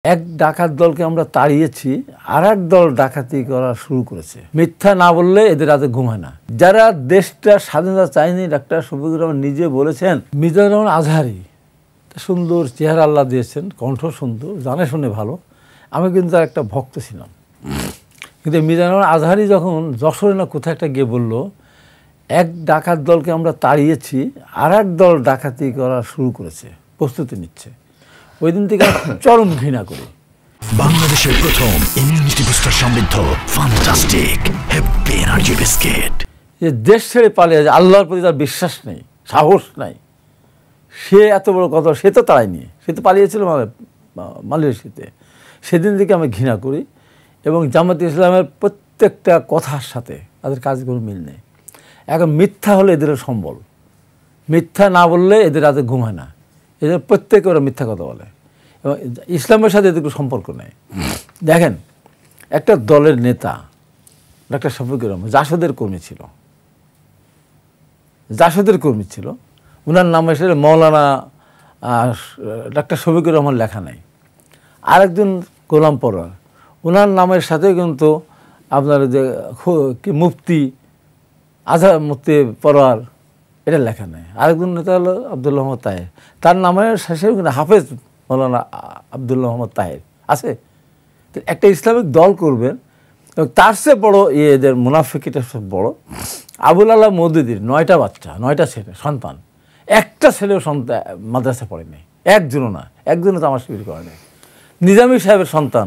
এক ডাকাত দলকে আমরা তাড়িয়েছি, আর এক দল ডাকাতি করা শুরু করেছে। মিথ্যা না বললে এদের রাতে ঘুম হয় না। যারা দেশটা স্বাধীনতা চায়নি, ডাক্তার শফিকুর রহমান নিজে বলেছেন। মিজানুর রহমান আজহারি সুন্দর চেহারা আল্লাহ দিয়েছেন, কণ্ঠ সুন্দর, জানে শুনে ভালো। আমি কিন্তু তার একটা ভক্ত ছিলাম। কিন্তু মিজানুর রহমান আজহারি যখন যশোরে না কোথায় একটা গিয়ে বলল, এক ডাকাত দলকে আমরা তাড়িয়েছি, আর এক দল ডাকাতি করা শুরু করেছে, প্রস্তুতি নিচ্ছে, ওই দিন থেকে চরম ঘৃণা করি। বাংলাদেশের প্রথম ইমিউনিটি বুস্টার সমৃদ্ধ ফ্যান্টাস্টিক হ্যাপি এনার্জি বিস্কিট। যে দেশ ছেড়ে পালিয়ে যায়, আল্লাহর প্রতি তার বিশ্বাস নেই, সাহস নাই, সে এত বড় কথা, সে তো তাড়ায়নি, সে তো পালিয়েছিল মালয়েশিয়াতে। সেদিন থেকে আমি ঘৃণা করি এবং জামাতে ইসলামের প্রত্যেকটা কথার সাথে তাদের কাজ কোনো মিল নেই। এখন মিথ্যা হলে এদের সম্বল, মিথ্যা না বললে এদের রাতে ঘুম হয় না। এদের প্রত্যেকে ওরা মিথ্যা কথা বলে এবং ইসলামের সাথে এদের কোনো সম্পর্ক নেই। দেখেন, একটা দলের নেতা ডাক্তার শফিকুর রহমান জাসদের কর্মী ছিল, ওনার নাম এসে মৌলানা ডাক্তার শফিকুর রহমান লেখা নাই। আরেকজন গোলাম পরোয়ার, ওনার নামের সাথে কিন্তু আপনার যে মুফতি মুফতি পরোয়ার এটা লেখা নেই। আরেকজন নেতা হলো আবদুল্লাহ মোহাম্মদ তাহের, তার নামের শেষে কিন্তু হাফেজ মৌলানা আবদুল্লাহ মোহাম্মদ তাহের আছে। তো একটা ইসলামিক দল করবেন এবং তার চেয়ে বড় এদের মুনাফিকিটা সব বড়। আবুল আল্লাহ মওদুদির 9টা বাচ্চা, 9টা ছেলে সন্তান, একটা ছেলেও মাদ্রাসা পড়েনি, একজনও তো আমার শিবির করে নেই। নিজামী সাহেবের সন্তান,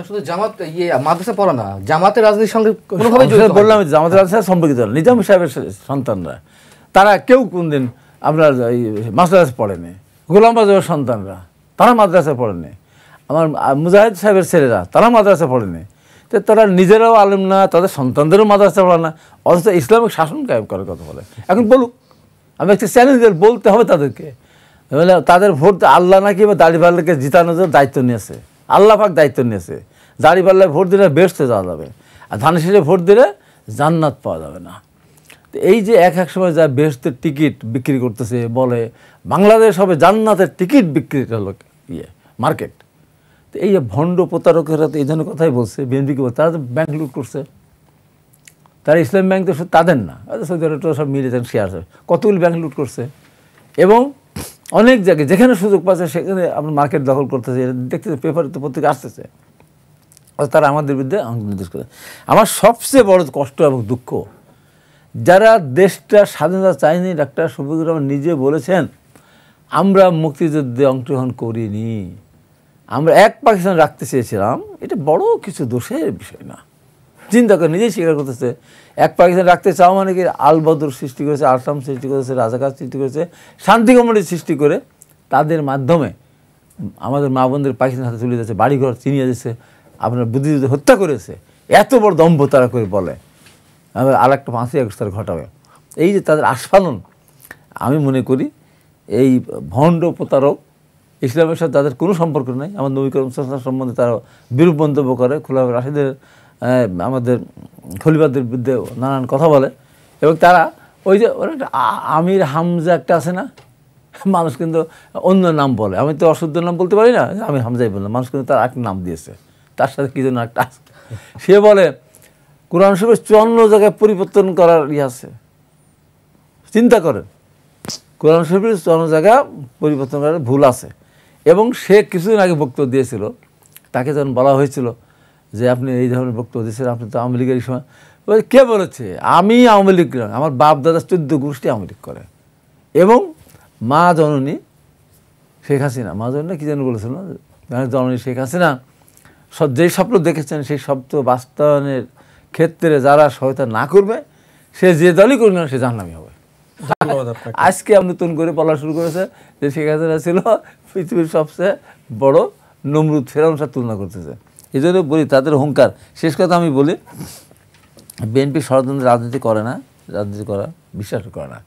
শুধু জামাত মাদ্রাসা পড়া না, জামাতের রাজনীতির সঙ্গে কোনোভাবে বললাম, জামাতের রাজনীতির সম্পর্কিত না। নিজামী সাহেবের সন্তানরা, তারা কেউ কোনদিন আপনার মাদ্রাসা পড়েনি। গোলাম বাজারের সন্তানরা, তারা মাদ্রাসা পড়েনি। আমার মুজাহিদ সাহেবের ছেলেরা, তারা মাদ্রাসা পড়েনি। তো তারা নিজেরাও আলেম না, তাদের সন্তানদেরও মাদ্রাসা পড়ে না, অথচ ইসলামিক শাসন কায়েম করার কথা বলে। এখন বলুক, আমি একটা চ্যালেঞ্জের বলতে হবে তাদেরকে, তাদের ভোট আল্লাহ নাকি বা দাড়িপাল্লাকে জিতানোর দায়িত্ব নিয়েছে, আল্লাহ পাক দায়িত্ব নিয়েছে। দাড়িপাল্লায় ভোট দিলে বেহেশতে যাওয়া যাবে, আর ধানের শীষে ভোট দিলে জান্নাত পাওয়া যাবে না। তো এই যে এক সময় যা বেহেশতের টিকিট বিক্রি করতেছে, বলে বাংলাদেশ হবে জান্নাতের টিকিট বিক্রির হলো মার্কেট। তো এই যে ভণ্ড প্রতারকেরা তো এই ধরনের কথাই বলছে, বিএনপিকে বলছে, তারা তো ব্যাংক লুট করছে। তারা ইসলাম ব্যাংক তো তাদের না, সৌদি আরব সব মিলে শেয়ার আছে, কতগুলি ব্যাংক লুট করছে। এবং অনেক জায়গায় যেখানে সুযোগ পাচ্ছে সেখানে আপনার মার্কেট দখল করতেছে, দেখতেছে, পেপারে তো পত্রিকা আসতেছে, তারা আমাদের বিরুদ্ধে নির্দেশ করে। আমার সবচেয়ে বড় কষ্ট এবং দুঃখ, যারা দেশটা স্বাধীনতা চায়নি, ডাক্তার শফিকুর রহমান নিজে বলেছেন, আমরা মুক্তিযুদ্ধে অংশগ্রহণ করিনি, আমরা এক পাকিস্তান রাখতে চেয়েছিলাম। এটা বড় কিছু দোষের বিষয় না, চিন্তা করে নিজেই স্বীকার করতেছে। এক পাকিস্তান রাখতে চাও মানে কি, আল বদর সৃষ্টি করেছে, আলসাম সৃষ্টি করেছে, রাজাকার সৃষ্টি করেছে, শান্তি কমিটি সৃষ্টি করে তাদের মাধ্যমে আমাদের মা বোনদের পাকিস্তানের হাতে তুলে দিয়েছে, বাড়িঘর চিনিয়ে দিয়েছে, আপনার বুদ্ধিজীবী হত্যা করেছে। এত বড় দম্ভ তারা করে বলে আর একটা 5ই আগস্ট তারা ঘটাবে। এই যে তাদের আস্ফালন, আমি মনে করি এই ভণ্ড প্রতারক, ইসলামের সাথে তাদের কোনো সম্পর্ক নেই। আমার নবী করিম সাল্লাল্লাহু আলাইহি ওয়াসাল্লাম সম্বন্ধে তারা বিরূপ মন্তব্য করে, খোলাফায়ে রাশিদের আমাদের খলিফাদের বিরুদ্ধে নানান কথা বলে। এবং তারা ওই যে ওরা একটা আমির হামজা একটা আছে না, মানুষ কিন্তু অন্য নাম বলে, আমি তো অশুদ্ধ নাম বলতে পারি না, আমি হামজাই বললাম, মানুষ কিন্তু তার একটা নাম দিয়েছে, তার সাথে কী যেন একটা আছে। সে বলে কোরআন শরীফের 54 জায়গায় পরিবর্তন করার আছে। চিন্তা করেন, কোরআন শরীফের 54 জায়গা পরিবর্তন করার ভুল আছে। এবং সে কিছুদিন আগে বক্তব্য দিয়েছিল, তাকে যখন বলা হয়েছিল যে আপনি এই ধরনের বক্তব্য দিয়েছেন, আপনি তো আওয়ামী লীগের সময়, কে বলেছে আমি আওয়ামী লীগ, আমার বাপ দাদা 14 গোষ্ঠী আওয়ামী লীগ করে। এবং মা জননী শেখ হাসিনা, মা জননী কী যেন বলেছিল, জননী শেখ হাসিনা যেই স্বপ্ন দেখেছেন সেই স্বপ্ন বাস্তবায়নের ক্ষেত্রে যারা সহায়তা না করবে, সে যে দলই করবে না সে জাহান্নামী হবে। আজকে নতুন করে বলা শুরু করেছে যে শেখ হাসিনা ছিল পৃথিবীর সবচেয়ে বড় নমরুদ, ফেরাউনের সাথে তুলনা করতেছে। এই জন্য বলি তাদের হুঙ্কার। শেষ কথা আমি বলি, বিএনপি ষড়যন্ত্র রাজনীতি করে না, রাজনীতি করা বিশ্বাস করে না।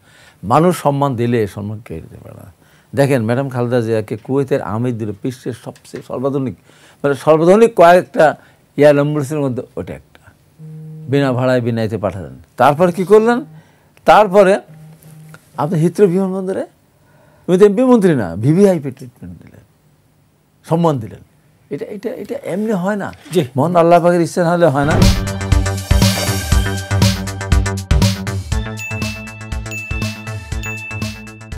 মানুষ সম্মান দিলে সম্মান কেড়ে দিতে পারে না। দেখেন, ম্যাডাম খালেদা জিয়াকে কুয়েতের আমির দিল, বিশ্বের সবচেয়ে সর্বাধুনিক কয়েকটা এয়ার অ্যাম্বুলেন্সের মধ্যে ওটা একটা, বিনা ভাড়ায় বিনাইতে পাঠালেন। তারপরে কি করলেন? তারপরে আপনি হিথ্রো বিমানবন্দরে, উনি তো এমপি মন্ত্রী না, ভিভিআইপি ট্রিটমেন্ট দিলেন, সম্মান দিলেন। এটা এটা এটা এমনি হয় না, জি। মহান আল্লাহ পাকের ইচ্ছা না হলে হয় না।